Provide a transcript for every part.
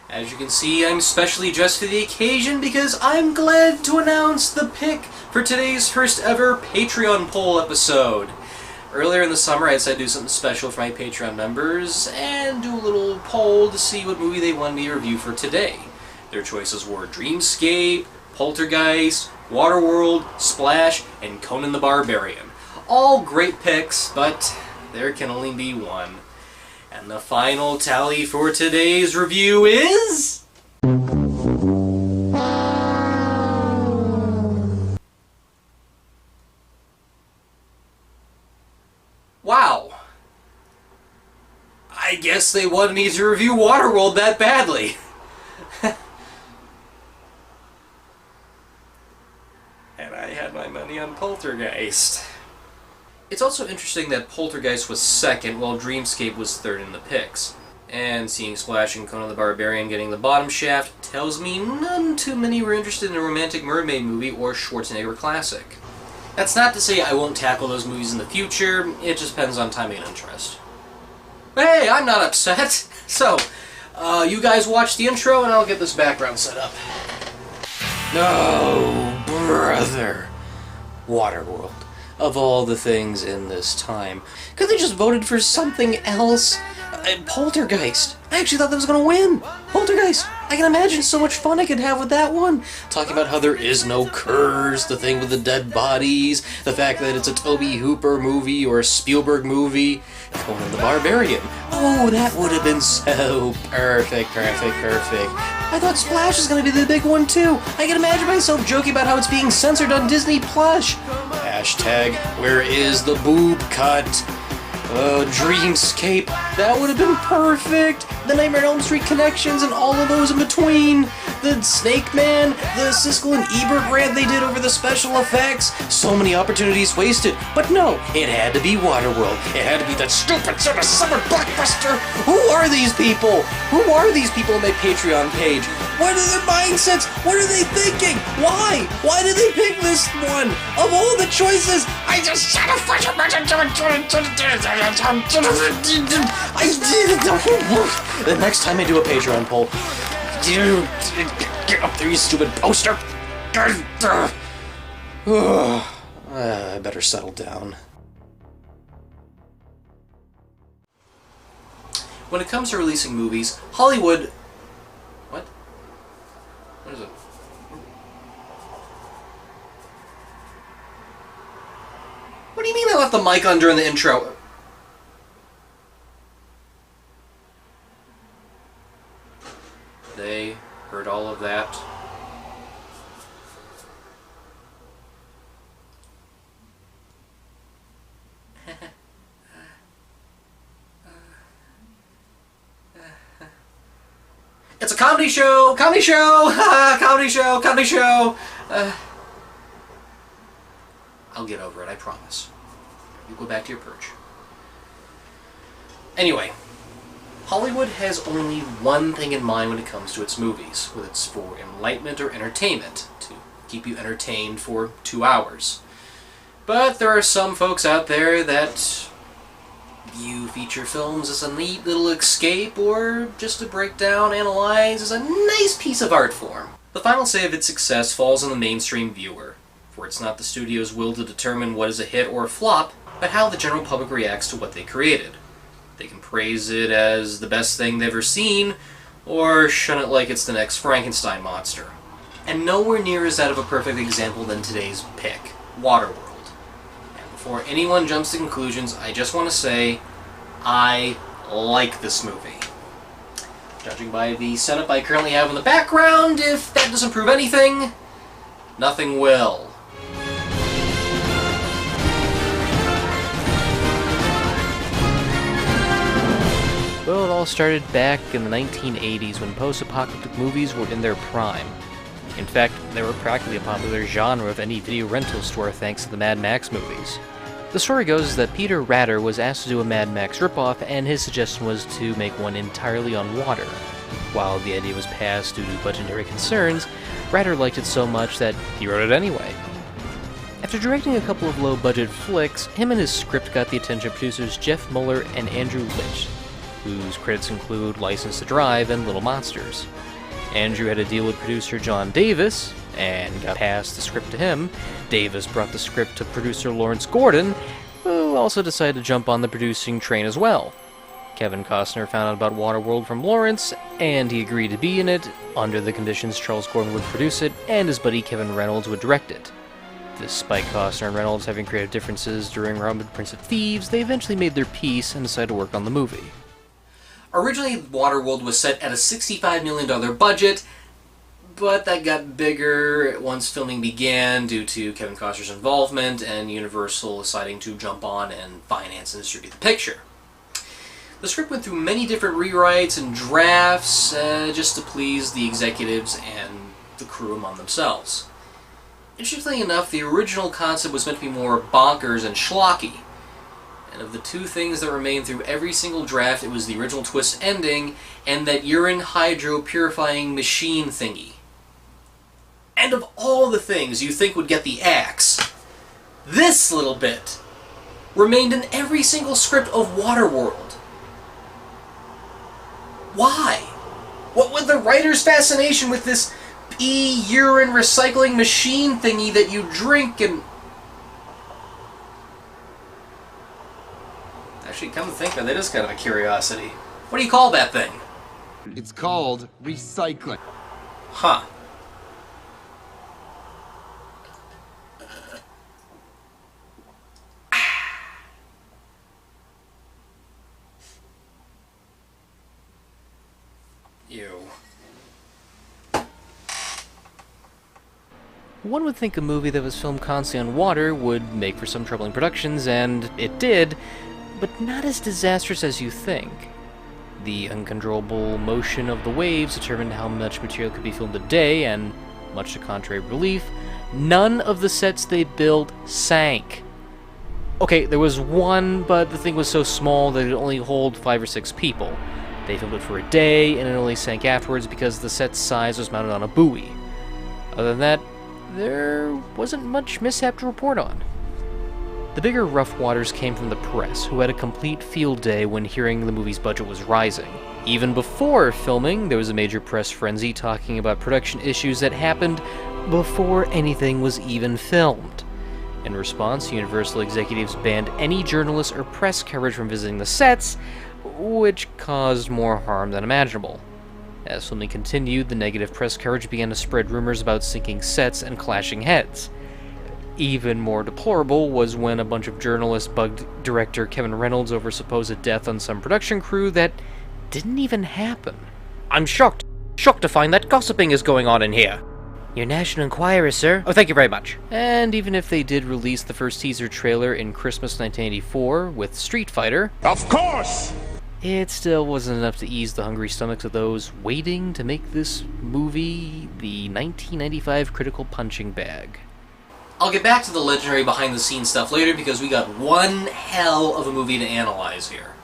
As you can see, I'm specially dressed for the occasion because I'm glad to announce the pick for today's first ever Patreon poll episode. Earlier in the summer, I decided to do something special for my Patreon members and do a little poll to see what movie they wanted me to review for today. Their choices were Dreamscape, Poltergeist, Waterworld, Splash, and Conan the Barbarian. All great picks, but there can only be one. And the final tally for today's review is... Wow. I guess they wanted me to review Waterworld that badly. And I had my money on Poltergeist. It's also interesting that Poltergeist was second, while Dreamscape was third in the picks. And seeing Splash and Conan the Barbarian getting the bottom shaft tells me none too many were interested in a romantic mermaid movie or Schwarzenegger classic. That's not to say I won't tackle those movies in the future, it just depends on timing and interest. But hey, I'm not upset! So, you guys watch the intro and I'll get this background set up. No, brother. Waterworld. Of all the things in this time. Could they just voted for something else? Poltergeist. I actually thought that was going to win. Poltergeist. I can imagine so much fun I could have with that one. Talking about how there is no curse, the thing with the dead bodies, the fact that it's a Tobe Hooper movie or a Spielberg movie. Conan the Barbarian. Oh, that would have been so perfect. I thought Splash was going to be the big one too. I can imagine myself joking about how it's being censored on Disney+. Hashtag, where is the boob cut? Dreamscape. That would have been perfect. The Nightmare on Elm Street connections and all of those in between. The Snake Man, the Siskel and Ebert rant they did over the special effects. So many opportunities wasted. But no, it had to be Waterworld. It had to be that stupid summer blockbuster. Who are these people? Who are these people on my Patreon page? What are their mindsets? What are they thinking? Why? Why did they pick this one? Of all the choices, I just shut up. The next time I do a Patreon poll, get up there, you stupid poster. I better settle down. When it comes to releasing movies, Hollywood... What? What is it? What do you mean I left the mic on during the intro? They heard all of that. It's a comedy show! Comedy show! Comedy show! Comedy show! I'll get over it, I promise. You go back to your perch. Anyway, Hollywood has only one thing in mind when it comes to its movies, whether it's for enlightenment or entertainment, to keep you entertained for 2 hours. But there are some folks out there that view feature films as a neat little escape, or just to break down, analyze, as a nice piece of art form. The final say of its success falls on the mainstream viewer, for it's not the studio's will to determine what is a hit or a flop, but how the general public reacts to what they created. They can praise it as the best thing they've ever seen, or shun it like it's the next Frankenstein monster. And nowhere near is that of a perfect example than today's pick, Waterworld. And before anyone jumps to conclusions, I just want to say, I like this movie. Judging by the setup I currently have in the background, if that doesn't prove anything, nothing will. Well, it all started back in the 1980s when post-apocalyptic movies were in their prime. In fact, they were practically a popular genre of any video rental store thanks to the Mad Max movies. The story goes that Peter Ratter was asked to do a Mad Max ripoff, and his suggestion was to make one entirely on water. While the idea was passed due to budgetary concerns, Ratter liked it so much that he wrote it anyway. After directing a couple of low-budget flicks, him and his script got the attention of producers Jeff Muller and Andrew Litch. whose credits include License to Drive and Little Monsters. Andrew had a deal with producer John Davis, and got passed the script to him. Davis brought the script to producer Lawrence Gordon, who also decided to jump on the producing train as well. Kevin Costner found out about Waterworld from Lawrence, and he agreed to be in it, under the conditions Charles Gordon would produce it, and his buddy Kevin Reynolds would direct it. Despite Costner and Reynolds having creative differences during Robin Hood, Prince of Thieves, they eventually made their peace and decided to work on the movie. Originally, Waterworld was set at a $65 million budget, but that got bigger once filming began due to Kevin Costner's involvement and Universal deciding to jump on and finance and distribute the picture. The script went through many different rewrites and drafts just to please the executives and the crew among themselves. Interestingly enough, the original concept was meant to be more bonkers and schlocky. And of the two things that remained through every single draft, it was the original twist ending and that urine hydro purifying machine thingy. And of all the things you think would get the axe, this little bit remained in every single script of Waterworld. Why? What was the writer's fascination with this urine recycling machine thingy that you drink and... Actually, come to think of it, that is kind of a curiosity. What do you call that thing? It's called recycling. Huh. Ew. One would think a movie that was filmed constantly on water would make for some troubling productions, and it did, but not as disastrous as you think. The uncontrollable motion of the waves determined how much material could be filmed a day, and, much to contrary relief, none of the sets they built sank. Okay, there was one, but the thing was so small that it could only hold 5 or 6 people. They filmed it for a day, and it only sank afterwards because the set's size was mounted on a buoy. Other than that, there wasn't much mishap to report on. The bigger rough waters came from the press, who had a complete field day when hearing the movie's budget was rising. Even before filming, there was a major press frenzy talking about production issues that happened before anything was even filmed. In response, Universal executives banned any journalists or press coverage from visiting the sets, which caused more harm than imaginable. As filming continued, the negative press coverage began to spread rumors about sinking sets and clashing heads. Even more deplorable was when a bunch of journalists bugged director Kevin Reynolds over supposed death on some production crew that didn't even happen. I'm shocked to find that gossiping is going on in here. Your National Enquirer, sir. Oh, thank you very much. And even if they did release the first teaser trailer in Christmas 1984 with Street Fighter, Of course! it still wasn't enough to ease the hungry stomachs of those waiting to make this movie the 1995 critical punching bag. I'll get back to the legendary behind-the-scenes stuff later because we got one hell of a movie to analyze here.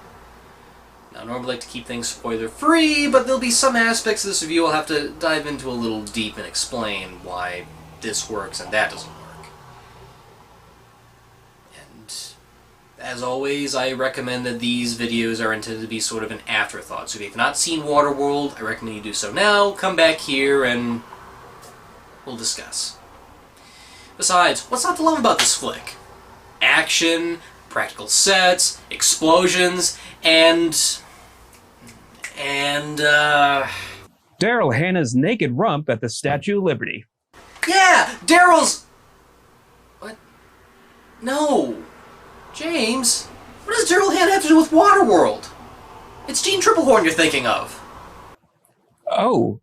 Now, I normally like to keep things spoiler-free, but there'll be some aspects of this review I'll have to dive into a little deep and explain why this works and that doesn't work. And as always, I recommend that these videos are intended to be sort of an afterthought. So if you've not seen Waterworld, I recommend you do so now. Come back here and we'll discuss. Besides, what's not to love about this flick? Action, practical sets, explosions, and Daryl Hannah's naked rump at the Statue of Liberty. yeah, Daryl's... What? No. James, what does Daryl Hannah have to do with Waterworld? It's Gene Triplehorn you're thinking of. Oh,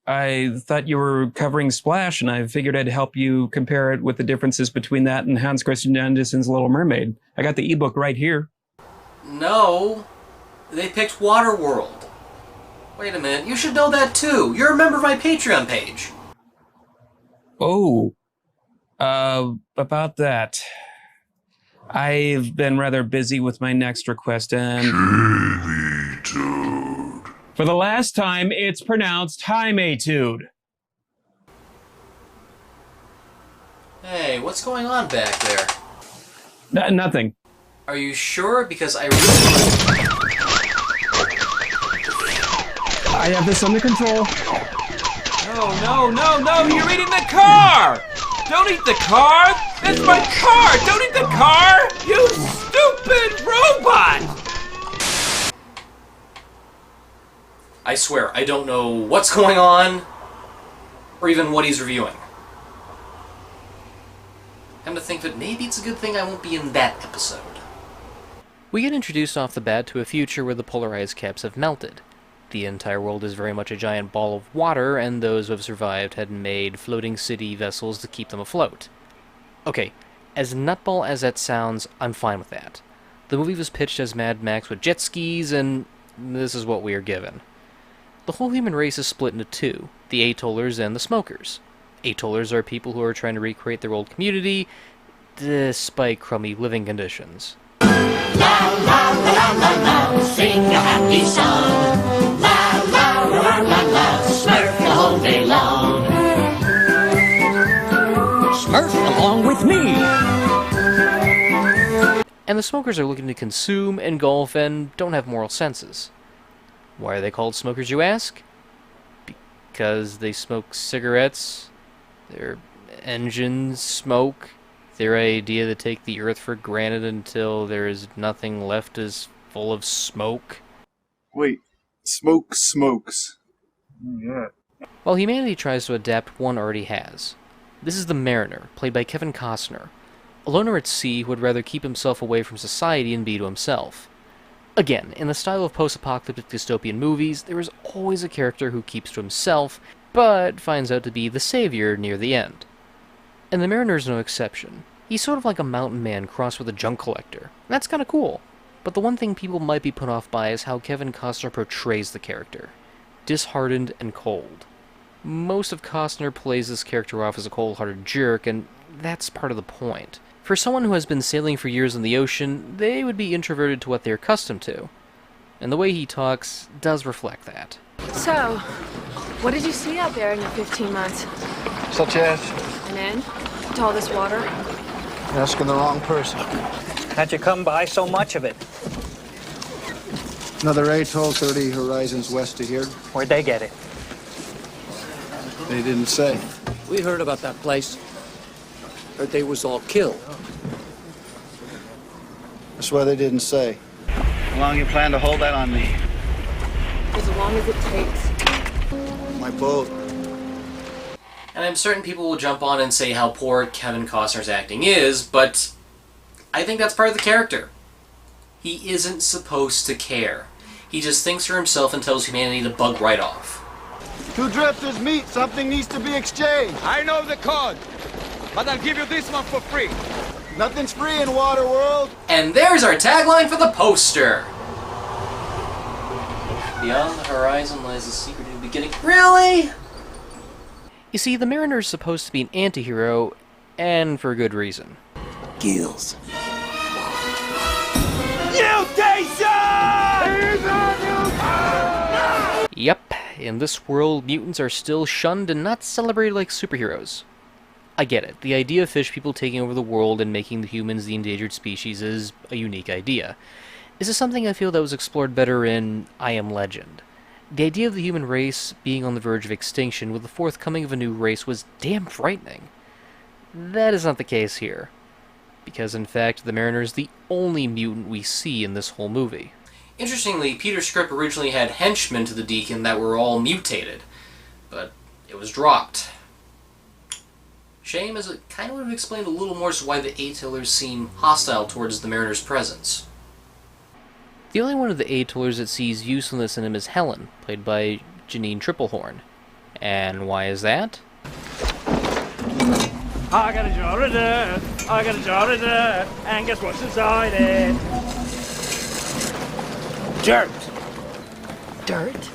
I thought you were covering Splash, and I figured I'd help you compare it with the differences between that and Hans Christian Andersen's Little Mermaid. I got the ebook right here. No. They picked Waterworld. Wait a minute, you should know that too. You're a member of my Patreon page. Oh, about that. I've been rather busy with my next request, and... For the last time, it's pronounced High-Maytude. Hey, what's going on back there? Nothing. Are you sure? Because I really... I have this under control. No, you're eating the car! Don't eat the car! That's my car! Don't eat the car! You stupid robot! I swear, I don't know what's going on, or even what he's reviewing. Come to think of it, maybe it's a good thing I won't be in that episode. We get introduced off the bat to a future where the polar ice caps have melted. The entire world is very much a giant ball of water, and those who have survived had made floating city vessels to keep them afloat. Okay, as nutball as that sounds, I'm fine with that. The movie was pitched as Mad Max with jet skis, and this is what we are given. The whole human race is split into two, the atollers and the smokers. Atollers are people who are trying to recreate their old community, despite crummy living conditions. La la la la la, sing a happy song. La la la la la, Smurf the whole day long. Smurf along with me. And the smokers are looking to consume, engulf, and don't have moral senses. Why are they called smokers, you ask? Because they smoke cigarettes, their engines smoke, their idea to take the earth for granted until there is nothing left is full of smoke. Wait, smoke smokes. Yeah. While humanity tries to adapt, one already has. This is the Mariner, played by Kevin Costner. A loner at sea who would rather keep himself away from society and be to himself. Again, in the style of post-apocalyptic dystopian movies, there is always a character who keeps to himself, but finds out to be the savior near the end. And the Mariner's no exception. He's sort of like a mountain man crossed with a junk collector. That's kinda cool. But the one thing people might be put off by is how Kevin Costner portrays the character. Disheartened and cold. Most of Costner plays this character off as a cold-hearted jerk, and that's part of the point. For someone who has been sailing for years in the ocean, they would be introverted to what they're accustomed to. And the way he talks does reflect that. So, what did you see out there in your 15 months? Such as? An end to all this water? You're asking the wrong person. How'd you come by so much of it? Another atoll 30 horizons west of here. Where'd they get it? They didn't say. We heard about that place. Heard they was all killed. That's why they didn't say. How long you plan to hold that on me? As long as it takes. My boat. And I'm certain people will jump on and say how poor Kevin Costner's acting is, but I think that's part of the character. He isn't supposed to care. He just thinks for himself and tells humanity to bug right off. Two drifters meet, something needs to be exchanged. I know the code, but I'll give you this one for free. Nothing's free in Waterworld. And there's our tagline for the poster. Beyond the horizon lies the secret of the beginning. Really? You see, the Mariner's supposed to be an anti-hero, and for good reason. Gills. Yep, in this world, mutants are still shunned and not celebrated like superheroes. I get it, the idea of fish people taking over the world and making the humans the endangered species is a unique idea. This is something I feel that was explored better in I Am Legend. The idea of the human race being on the verge of extinction with the forthcoming of a new race was damn frightening. That is not the case here, because in fact the Mariner is the only mutant we see in this whole movie. Interestingly, Peter's script originally had henchmen to the Deacon that were all mutated, but it was dropped. Shame, as it kind of would have explained a little more as to why the Atollers seem hostile towards the Mariner's presence. The only one of the Atollers that sees usefulness in him is Helen, played by Janine Triplehorn. And why is that? I got a jar of dirt, I got a jar of dirt, and guess what's inside it? Dirt. Dirt?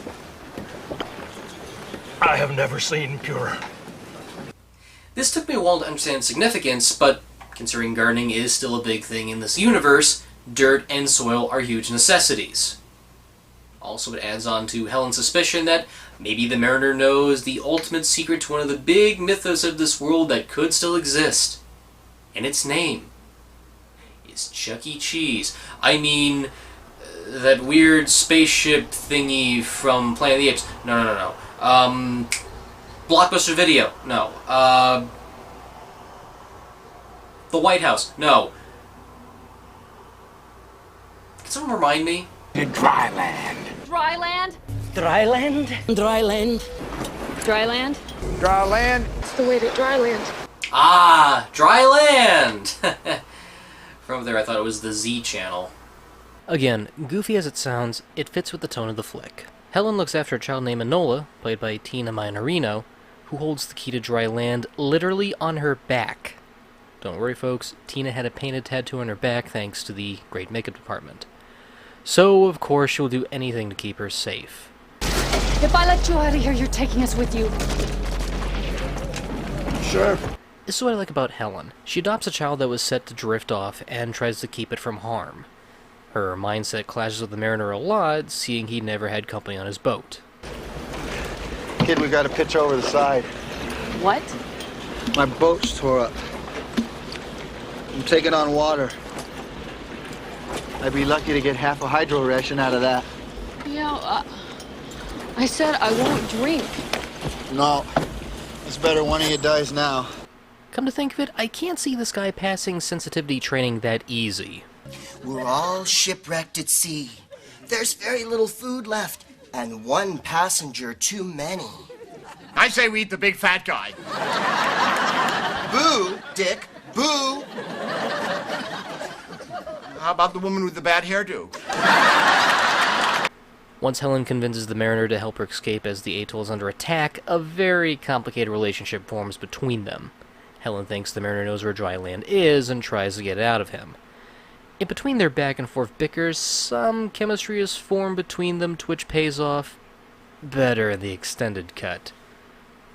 I have never seen pure. This took me a while to understand its significance, but considering gardening is still a big thing in this universe, dirt and soil are huge necessities. Also, it adds on to Helen's suspicion that maybe the Mariner knows the ultimate secret to one of the big mythos of this world that could still exist. And its name is Chuck E. Cheese. I mean, that weird spaceship thingy from Planet of the Apes. No. Blockbuster Video. No. The White House. No. Can someone remind me? Dryland. Dryland? Dryland? Dryland? Dryland? Dryland. It's the way to Dryland. Ah, Dryland! From there I thought it was the Z channel. Again, goofy as it sounds, it fits with the tone of the flick. Helen looks after a child named Enola, played by Tina Minorino, who holds the key to dry land literally on her back. Don't worry folks, Tina had a painted tattoo on her back thanks to the great makeup department. So, of course, she'll do anything to keep her safe. If I let you out of here, you're taking us with you. Sure. This is what I like about Helen. She adopts a child that was set to drift off and tries to keep it from harm. Her mindset clashes with the mariner a lot, seeing he never had company on his boat. Kid, we got to pitch over the side. What? My boat's tore up. I'm taking on water. I'd be lucky to get half a hydro ration out of that. Yeah, I said I won't drink. No, it's better one of you dies now. Come to think of it, I can't see this guy passing sensitivity training that easy. We're all shipwrecked at sea. There's very little food left, and one passenger too many. I say we eat the big fat guy. Boo, Dick, boo! How about the woman with the bad hairdo? Once Helen convinces the mariner to help her escape as the atoll is under attack, a very complicated relationship forms between them. Helen thinks the mariner knows where dry land is and tries to get it out of him. In between their back and forth bickers, some chemistry is formed between them to which pays off better in the extended cut.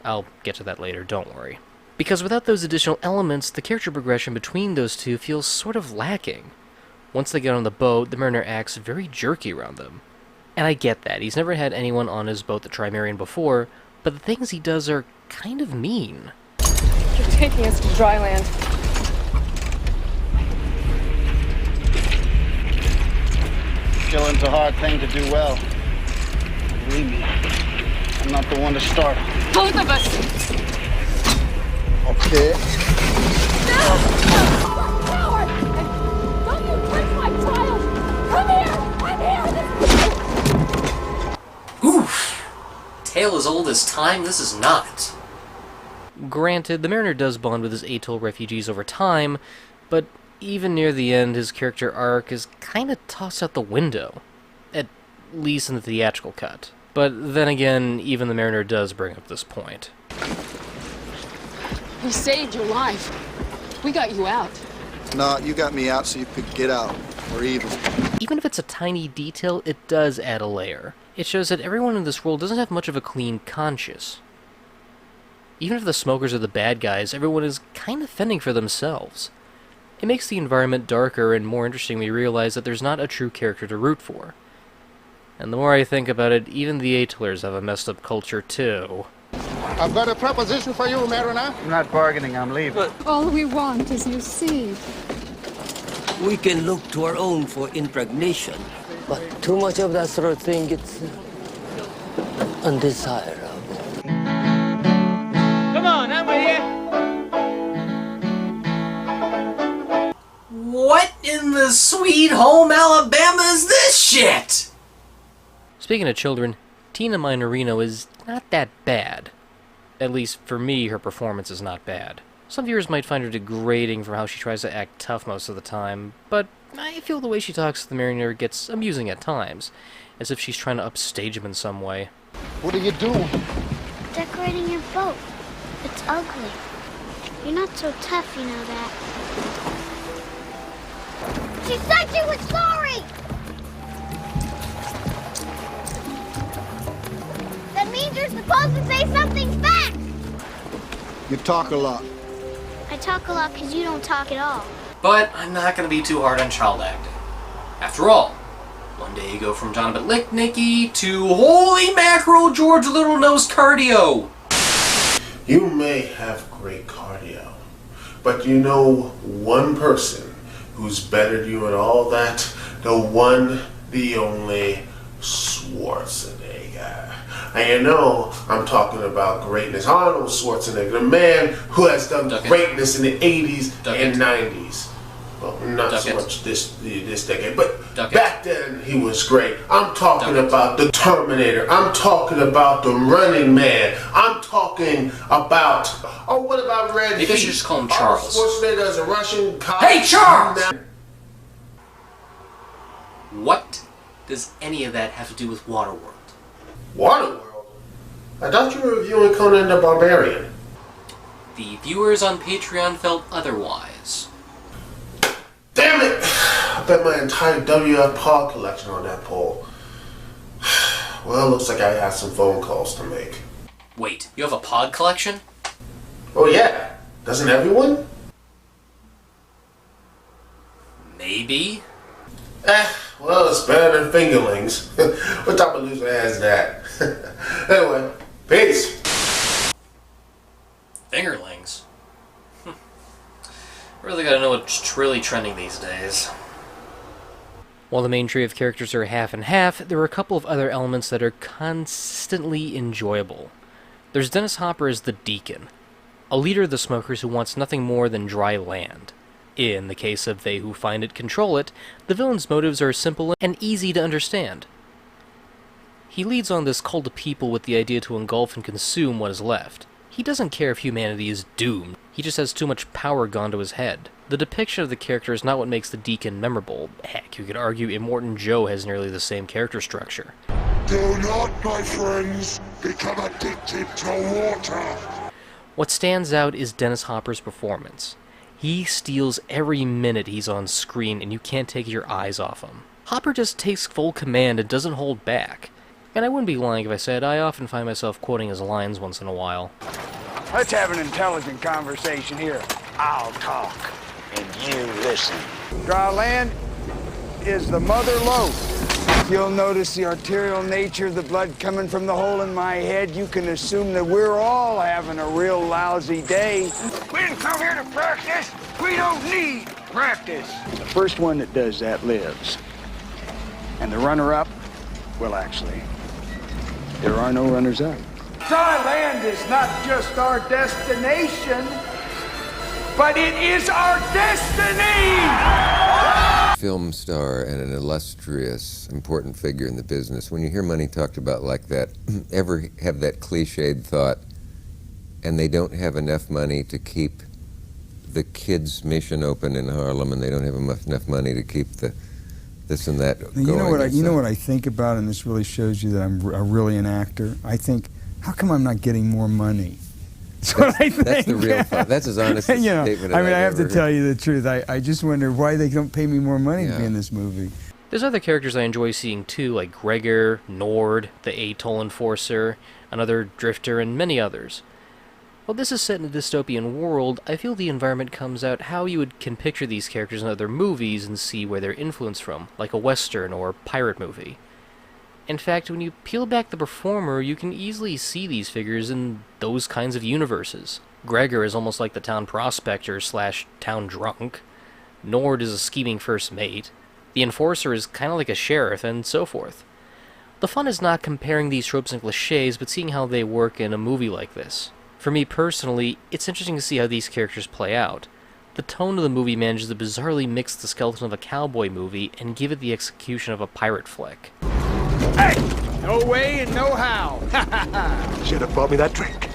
I'll get to that later, don't worry. Because without those additional elements, the character progression between those two feels sort of lacking. Once they get on the boat, the mariner acts very jerky around them. And I get that, he's never had anyone on his boat the Trimarian before, but the things he does are kind of mean. You're taking us to Dryland. Killing's a hard thing to do well. Believe me, I'm not the one to start. Both of us! Okay. No! Coward! Don't you touch my child! Come here! I'm here! Oof! Tale as old as time, this is not. Granted, the mariner does bond with his atoll refugees over time, but even near the end, his character arc is kind of tossed out the window. At least in the theatrical cut. But then again, even the mariner does bring up this point. We saved your life. We got you out. No, you got me out so you could get out. Or even. Even if it's a tiny detail, it does add a layer. It shows that everyone in this world doesn't have much of a clean conscience. Even if the smokers are the bad guys, everyone is kind of fending for themselves. It makes the environment darker and more interesting when you realize that there's not a true character to root for. And the more I think about it, even the Atollers have a messed up culture too. I've got a proposition for you, Mariner. I'm not bargaining, I'm leaving. All we want is your seed. We can look to our own for impregnation, but too much of that sort of thing gets undesirable. Come on, I'm with you. What in the sweet home Alabama is this shit? Speaking of children, Tina Minorino is not that bad. At least for me, her performance is not bad. Some viewers might find her degrading for how she tries to act tough most of the time, but I feel the way she talks to the mariner gets amusing at times, as if she's trying to upstage him in some way. What are you doing? Decorating your boat. It's ugly. You're not so tough, you know that. She said she was sorry! That means you're supposed to say something back! You talk a lot. I talk a lot because you don't talk at all. But I'm not going to be too hard on child acting. After all, one day you go from Jonathan Licknicky to holy mackerel George Little Nose cardio. You may have great cardio, but you know one person who's better than you at all that? The one the only Schwarzenegger. And you know, I'm talking about greatness. Arnold Schwarzenegger, the man who has done greatness in the 80s and 90s. Well, not so much this decade, but back then he was great. I'm talking about the Terminator. I'm talking about the Running Man. I'm talking about, oh, what about Red Heat? Maybe I should just call him Charles. Schwarzenegger is a Russian cop. Hey, Charles! What does any of that have to do with Waterworld? Waterworld? I thought you were reviewing Conan the Barbarian. The viewers on Patreon felt otherwise. Damn it! I bet my entire WF Pod collection on that poll. Well, looks like I have some phone calls to make. Wait, you have a pod collection? Oh yeah, doesn't everyone? Maybe. Well, it's better than fingerlings. What type of loser has that? Anyway, peace. Fingerlings? Really gotta know what's really trending these days. While the main trio of characters are half and half, there are a couple of other elements that are consistently enjoyable. There's Dennis Hopper as the Deacon, a leader of the smokers who wants nothing more than dry land. In the case of they who find it control it, the villain's motives are simple and easy to understand. He leads on this cult of people with the idea to engulf and consume what is left. He doesn't care if humanity is doomed, he just has too much power gone to his head. The depiction of the character is not what makes the Deacon memorable. Heck, you could argue Immortan Joe has nearly the same character structure. Do not, my friends, become addicted to water. What stands out is Dennis Hopper's performance. He steals every minute he's on screen and you can't take your eyes off him. Hopper just takes full command and doesn't hold back. And I wouldn't be lying if I said I often find myself quoting his lines once in a while. Let's have an intelligent conversation here. I'll talk, and you listen. Dry land is the mother lode. You'll notice the arterial nature of the blood coming from the hole in my head. You can assume that we're all having a real lousy day. We didn't come here to practice. We don't need practice. The first one that does that lives. And the runner-up, well, actually, there are no runners-up. Dry land is not just our destination, but it is our destiny! Film star and an illustrious, important figure in the business. When you hear money talked about like that, ever have that cliched thought, and they don't have enough money to keep the kids' mission open in Harlem, and they don't have enough money to keep the this and that going. You know what I think about, and this really shows you that I'm really an actor. I think, how come I'm not getting more money? That's what I think. That's the real thought. That's as honest a statement as I mean, I have ever to tell you the truth. I just wonder why they don't pay me more money to be in this movie. There's other characters I enjoy seeing too, like Gregor, Nord, the Atoll Enforcer, another drifter, and many others. While this is set in a dystopian world, I feel the environment comes out how you can picture these characters in other movies and see where they're influenced from, like a western or pirate movie. In fact, when you peel back the performer, you can easily see these figures in those kinds of universes. Gregor is almost like the town prospector / town drunk. Nord is a scheming first mate. The Enforcer is kind of like a sheriff, and so forth. The fun is not comparing these tropes and cliches, but seeing how they work in a movie like this. For me personally, it's interesting to see how these characters play out. The tone of the movie manages to bizarrely mix the skeleton of a cowboy movie and give it the execution of a pirate flick. Hey! No way and no how. Should have bought me that drink.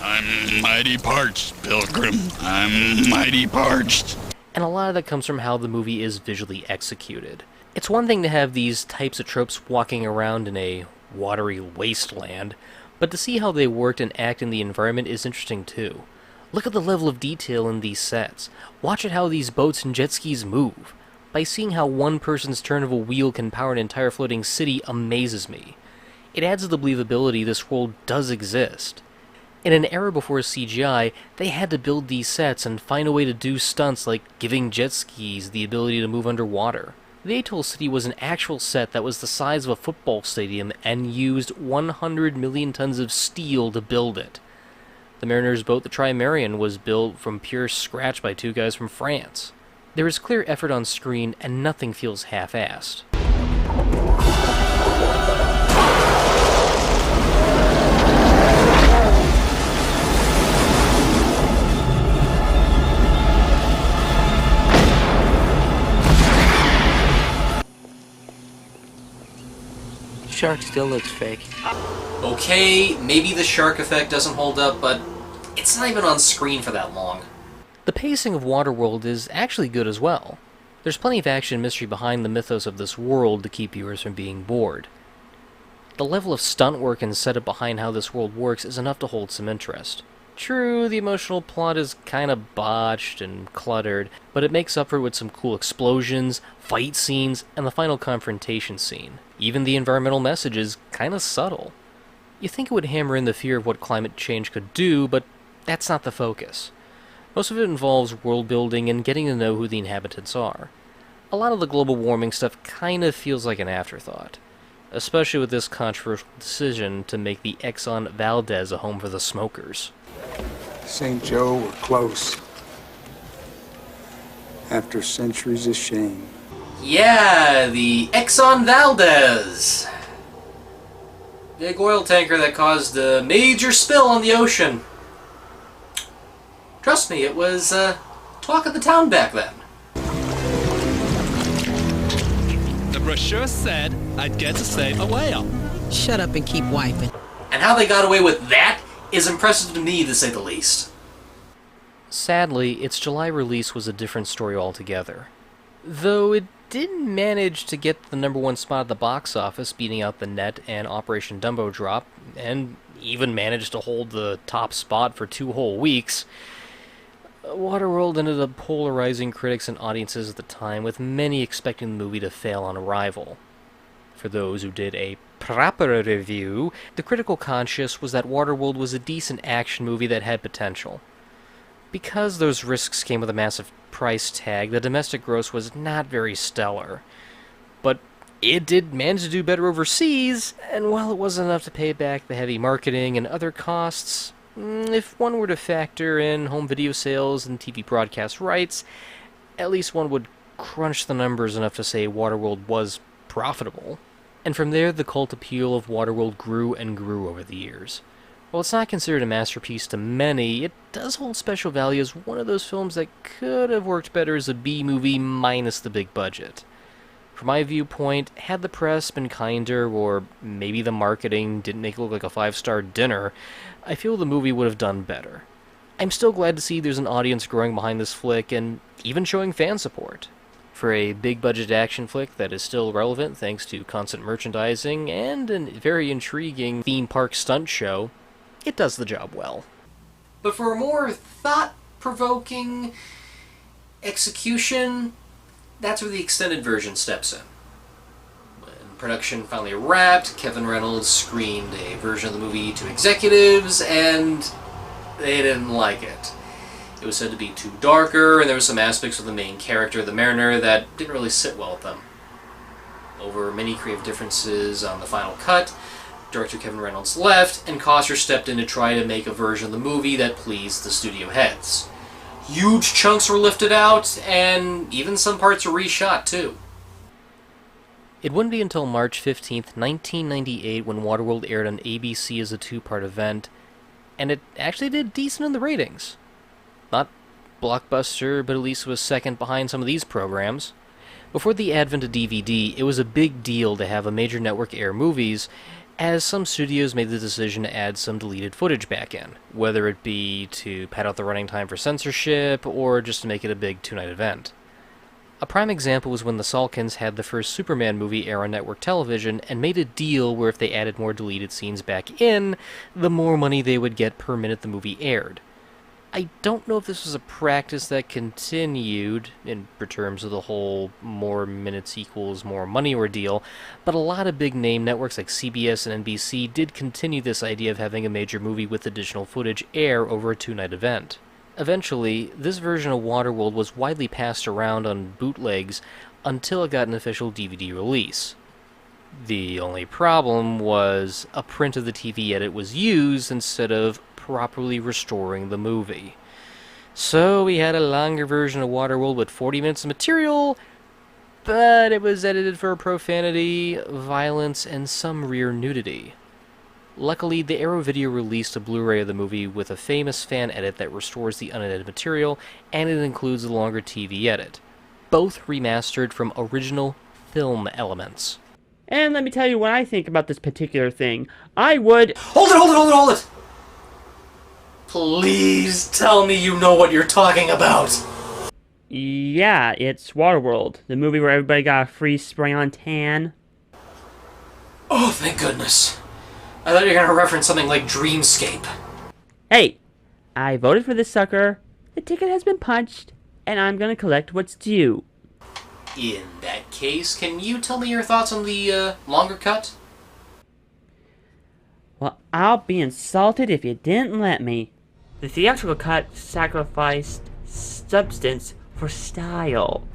I'm mighty parched, Pilgrim. I'm mighty parched. And a lot of that comes from how the movie is visually executed. It's one thing to have these types of tropes walking around in a watery wasteland, but to see how they worked and act in the environment is interesting too. Look at the level of detail in these sets. Watch at how these boats and jet skis move. By seeing how one person's turn of a wheel can power an entire floating city amazes me. It adds to the believability this world does exist. In an era before CGI, they had to build these sets and find a way to do stunts like giving jet skis the ability to move underwater. The Atoll City was an actual set that was the size of a football stadium and used 100 million tons of steel to build it. The Mariner's boat, the Trimaran, was built from pure scratch by two guys from France. There is clear effort on screen and nothing feels half-assed. Shark still looks fake. Okay, maybe the shark effect doesn't hold up, but it's not even on screen for that long. The pacing of Waterworld is actually good as well. There's plenty of action and mystery behind the mythos of this world to keep viewers from being bored. The level of stunt work and setup behind how this world works is enough to hold some interest. True, the emotional plot is kinda botched and cluttered, but it makes up for it with some cool explosions, fight scenes, and the final confrontation scene. Even the environmental message is kinda subtle. You think it would hammer in the fear of what climate change could do, but that's not the focus. Most of it involves world building and getting to know who the inhabitants are. A lot of the global warming stuff kinda feels like an afterthought, especially with this controversial decision to make the Exxon Valdez a home for the smokers. St. Joe, we're close. After centuries of shame. Yeah, the Exxon Valdez. Big oil tanker that caused a major spill on the ocean. Trust me, it was talk of the town back then. The brochure said I'd get to save a whale. Shut up and keep wiping. And how they got away with that is impressive to me, to say the least. Sadly, its July release was a different story altogether. Though it did manage to get the #1 spot at the box office, beating out The Net and Operation Dumbo Drop, and even managed to hold the top spot for 2 whole weeks, Waterworld ended up polarizing critics and audiences at the time, with many expecting the movie to fail on arrival. For those who did a proper review, the critical conscience was that Waterworld was a decent action movie that had potential. Because those risks came with a massive price tag, the domestic gross was not very stellar. But it did manage to do better overseas, and while it wasn't enough to pay back the heavy marketing and other costs, if one were to factor in home video sales and TV broadcast rights, at least one would crunch the numbers enough to say Waterworld was profitable. And from there, the cult appeal of Waterworld grew and grew over the years. While it's not considered a masterpiece to many, it does hold special value as one of those films that could have worked better as a B-movie minus the big budget. From my viewpoint, had the press been kinder, or maybe the marketing didn't make it look like a 5-star dinner, I feel the movie would have done better. I'm still glad to see there's an audience growing behind this flick, and even showing fan support. For a big-budget action flick that is still relevant thanks to constant merchandising and a very intriguing theme park stunt show, it does the job well. But for a more thought-provoking execution, that's where the extended version steps in. When production finally wrapped, Kevin Reynolds screened a version of the movie to executives, and they didn't like it. It was said to be too darker, and there were some aspects of the main character, the mariner, that didn't really sit well with them. Over many creative differences on the final cut, director Kevin Reynolds left, and Costner stepped in to try to make a version of the movie that pleased the studio heads. Huge chunks were lifted out, and even some parts were reshot too. It wouldn't be until March 15th, 1998 when Waterworld aired on ABC as a 2-part event, and it actually did decent in the ratings. Not blockbuster, but at least was second behind some of these programs. Before the advent of DVD, it was a big deal to have a major network air movies, as some studios made the decision to add some deleted footage back in, whether it be to pad out the running time for censorship, or just to make it a big 2-night event. A prime example was when the Salkins had the first Superman movie air on network television, and made a deal where if they added more deleted scenes back in, the more money they would get per minute the movie aired. I don't know if this was a practice that continued, in terms of the whole more minutes equals more money ordeal, but a lot of big-name networks like CBS and NBC did continue this idea of having a major movie with additional footage air over a 2-night event. Eventually, this version of Waterworld was widely passed around on bootlegs until it got an official DVD release. The only problem was a print of the TV edit was used instead of properly restoring the movie. So we had a longer version of Waterworld with 40 minutes of material, but it was edited for profanity, violence, and some rear nudity. Luckily, the Arrow Video released a Blu-ray of the movie with a famous fan edit that restores the unedited material, and it includes a longer TV edit. Both remastered from original film elements. And let me tell you what I think about this particular thing. I would... Hold it! Please tell me you know what you're talking about. Yeah, it's Waterworld, the movie where everybody got a free spray-on tan. Oh, thank goodness. I thought you were going to reference something like Dreamscape. Hey, I voted for this sucker, the ticket has been punched, and I'm gonna collect what's due. In that case, can you tell me your thoughts on the longer cut? Well, I'll be insulted if you didn't let me. The theatrical cut sacrificed substance for style.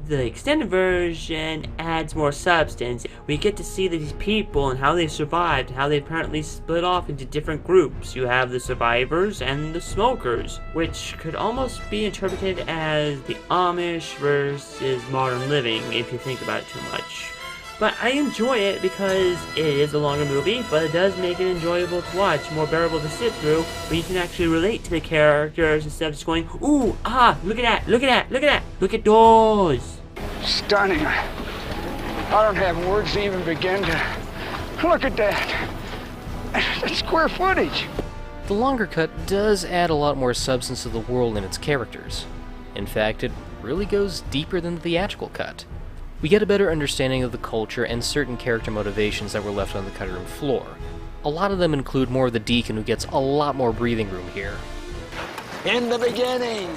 The extended version adds more substance. We get to see these people and how they survived, how they apparently split off into different groups. You have the survivors and the smokers, which could almost be interpreted as the Amish versus modern living if you think about it too much. But I enjoy it because it is a longer movie, but it does make it enjoyable to watch, more bearable to sit through, where you can actually relate to the characters instead of just going, ooh, ah, look at that, look at that, look at that, look at those. Stunning. I don't have words to even begin to... Look at that. That's square footage. The longer cut does add a lot more substance to the world and its characters. In fact, it really goes deeper than the theatrical cut. We get a better understanding of the culture and certain character motivations that were left on the cutting room floor. A lot of them include more of the deacon, who gets a lot more breathing room here. In the beginning,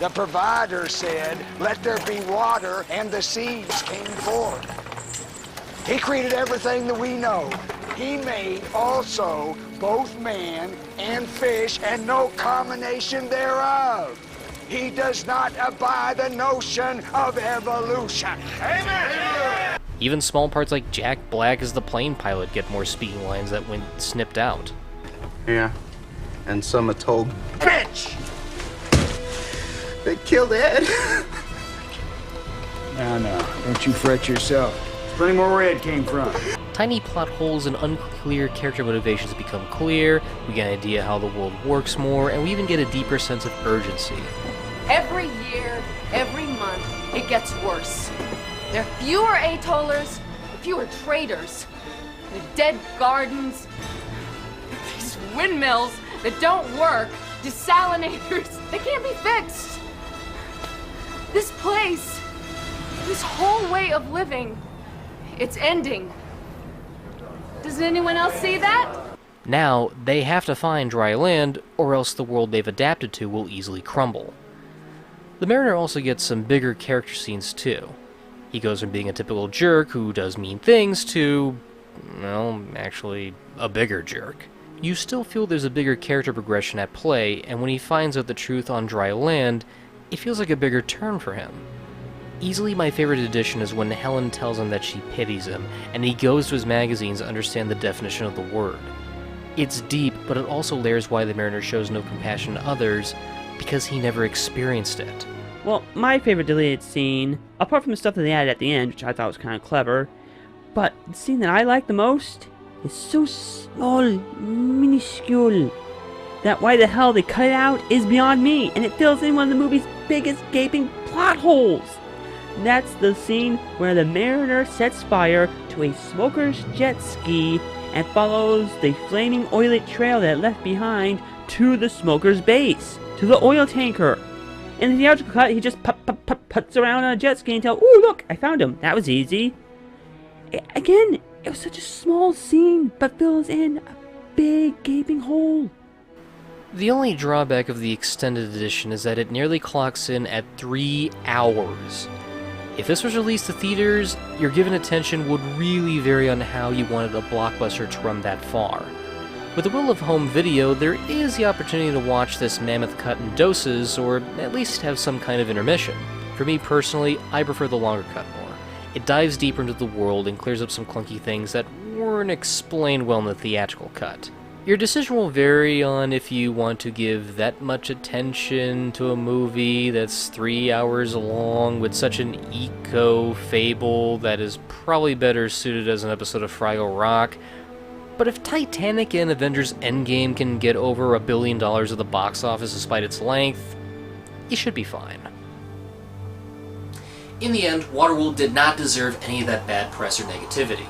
the provider said, let there be water, and the seeds came forth. He created everything that we know. He made also both man and fish, and no combination thereof. He does not abide the notion of evolution. Amen! Even small parts like Jack Black as the plane pilot get more speaking lines that went snipped out. Yeah, and some are told, bitch! They killed Ed. No, don't you fret yourself. There's plenty more where Ed came from. Tiny plot holes and unclear character motivations become clear, we get an idea how the world works more, and we even get a deeper sense of urgency. Every year, every month, it gets worse. There are fewer atollers, fewer traders. The dead gardens, these windmills that don't work, desalinators, they can't be fixed. This place, this whole way of living, it's ending. Does anyone else see that? Now, they have to find dry land, or else the world they've adapted to will easily crumble. The Mariner also gets some bigger character scenes too. He goes from being a typical jerk who does mean things to, well, actually, a bigger jerk. You still feel there's a bigger character progression at play, and when he finds out the truth on dry land, it feels like a bigger turn for him. Easily my favorite addition is when Helen tells him that she pities him, and he goes to his magazines to understand the definition of the word. It's deep, but it also layers why the Mariner shows no compassion to others, because he never experienced it. Well, my favorite deleted scene, apart from the stuff that they added at the end, which I thought was kind of clever, but the scene that I like the most is so small, minuscule, that why the hell they cut it out is beyond me, and it fills in one of the movie's biggest gaping plot holes. That's the scene where the Mariner sets fire to a smoker's jet ski and follows the flaming oily trail that it left behind to the smoker's base, to the oil tanker. In the theatrical cut, he just puts around on a jet ski until, ooh, look, I found him. That was easy. Again, it was such a small scene, but fills in a big gaping hole. The only drawback of the extended edition is that it nearly clocks in at 3 hours. If this was released to theaters, your given attention would really vary on how you wanted a blockbuster to run that far. With the will of home video, there is the opportunity to watch this mammoth cut in doses, or at least have some kind of intermission. For me personally, I prefer the longer cut more. It dives deeper into the world and clears up some clunky things that weren't explained well in the theatrical cut. Your decision will vary on if you want to give that much attention to a movie that's 3 hours long with such an eco-fable that is probably better suited as an episode of Fraggle Rock. But if Titanic and Avengers Endgame can get over $1 billion at the box office despite its length, it should be fine. In the end, Waterworld did not deserve any of that bad press or negativity.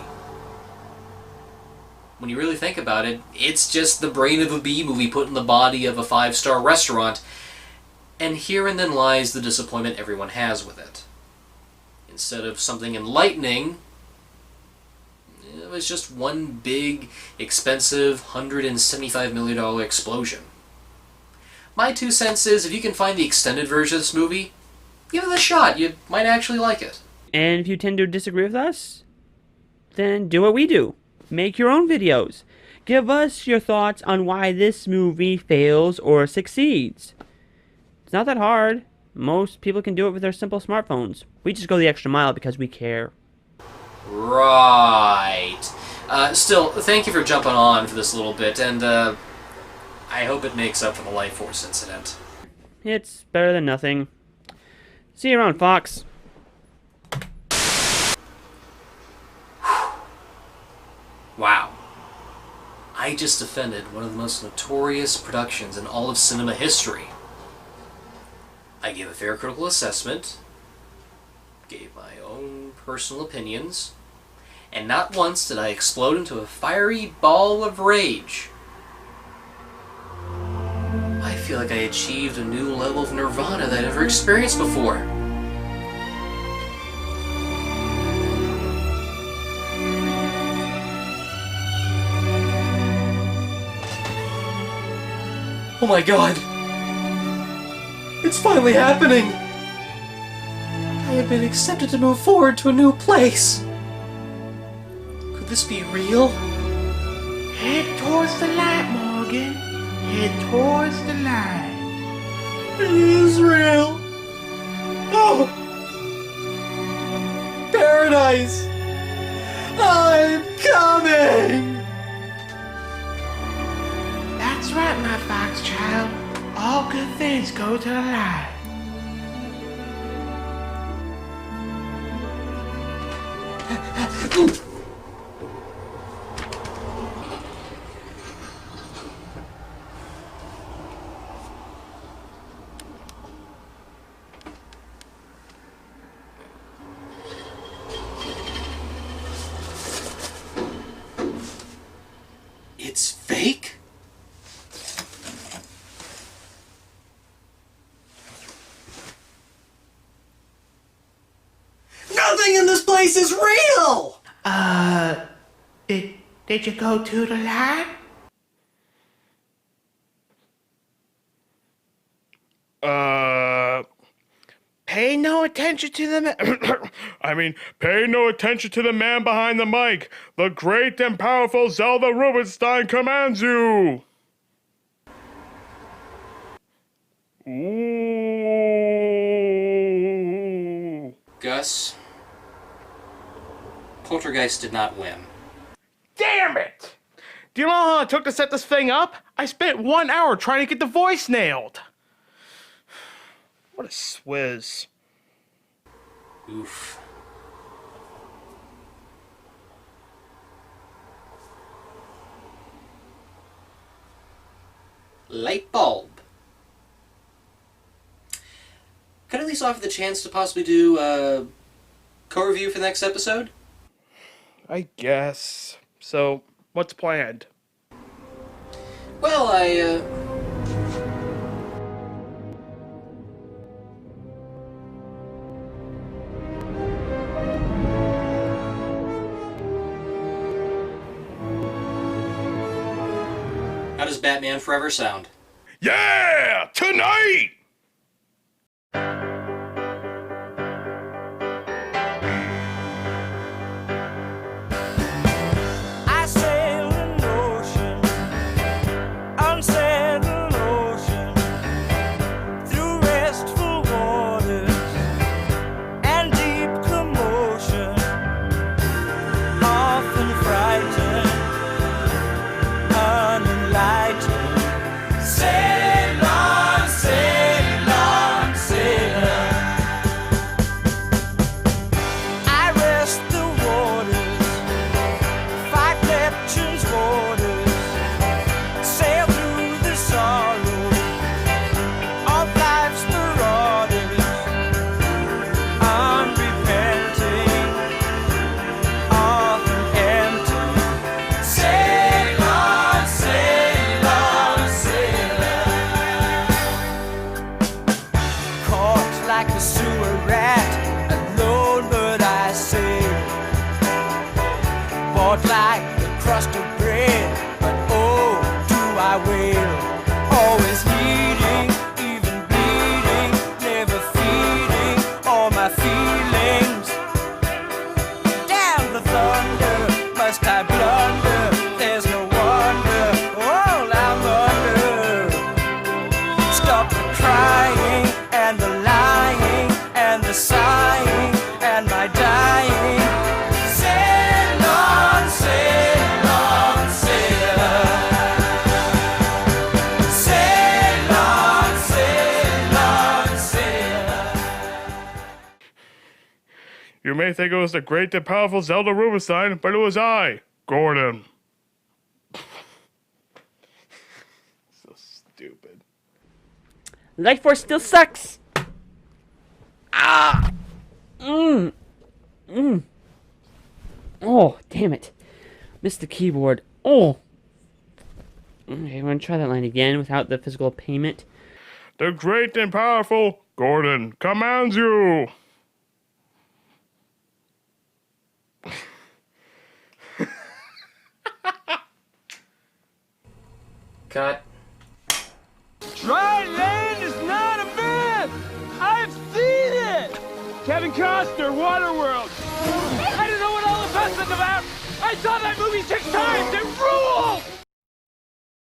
When you really think about it, it's just the brain of a B-movie put in the body of a 5-star restaurant, and herein then lies the disappointment everyone has with it. Instead of something enlightening, it was just one big, expensive, $175 million explosion. My 2 cents is, if you can find the extended version of this movie, give it a shot. You might actually like it. And if you tend to disagree with us, then do what we do. Make your own videos. Give us your thoughts on why this movie fails or succeeds. It's not that hard. Most people can do it with their simple smartphones. We just go the extra mile because we care. Right. Still, thank you for jumping on for this little bit, and I hope it makes up for the Life Force incident. It's better than nothing. See you around, Fox. Wow. I just defended one of the most notorious productions in all of cinema history. I gave a fair critical assessment, gave my own personal opinions, and not once did I explode into a fiery ball of rage. I feel like I achieved a new level of nirvana that I'd never experienced before. Oh my god! It's finally happening! I have been accepted to move forward to a new place! Could this be real? Head towards the light, Morgan. Head towards the light. It is real! Oh! Paradise! I'm coming! That's right, my fox child. All good things go to the light. It's fake? Nothing in this place is real! Did you go to the light? Pay no attention to the Pay no attention to the man behind the mic. The great and powerful Zelda Rubinstein commands you. Ooh. Gus, Poltergeist did not win. Damn it! Do you know how long it took to set this thing up? I spent 1 hour trying to get the voice nailed. What a swizz. Oof. Light bulb. Could I at least offer the chance to possibly do a co-review for the next episode? I guess. So, what's planned? Well, How does Batman Forever sound? Yeah! Tonight! I sail an ocean, unsettled ocean, through restful waters and deep commotion, often frightened, unenlightened. Sail on, sail my will. Always needing, even bleeding, never feeding all my feelings. Damn the thunder, must I blunder? There's no wonder, all I'm under. Stop the crying and the lying and the sighing and my dying. Sail on, sail on, sailor. Sail on, sail on, sailor. You may think it was the great and powerful Zelda Rubinstein, but it was I, Gordon. So stupid. Life Force still sucks. Ah. Oh, damn it. Missed the keyboard. Oh. Okay, I'm gonna try that line again without the physical payment. The great and powerful Gordon commands you. Cut. Dry land is not a myth! I've seen it! Kevin Costner, Waterworld. I don't know what all the fuss is about. I saw that movie 6 times. It rules!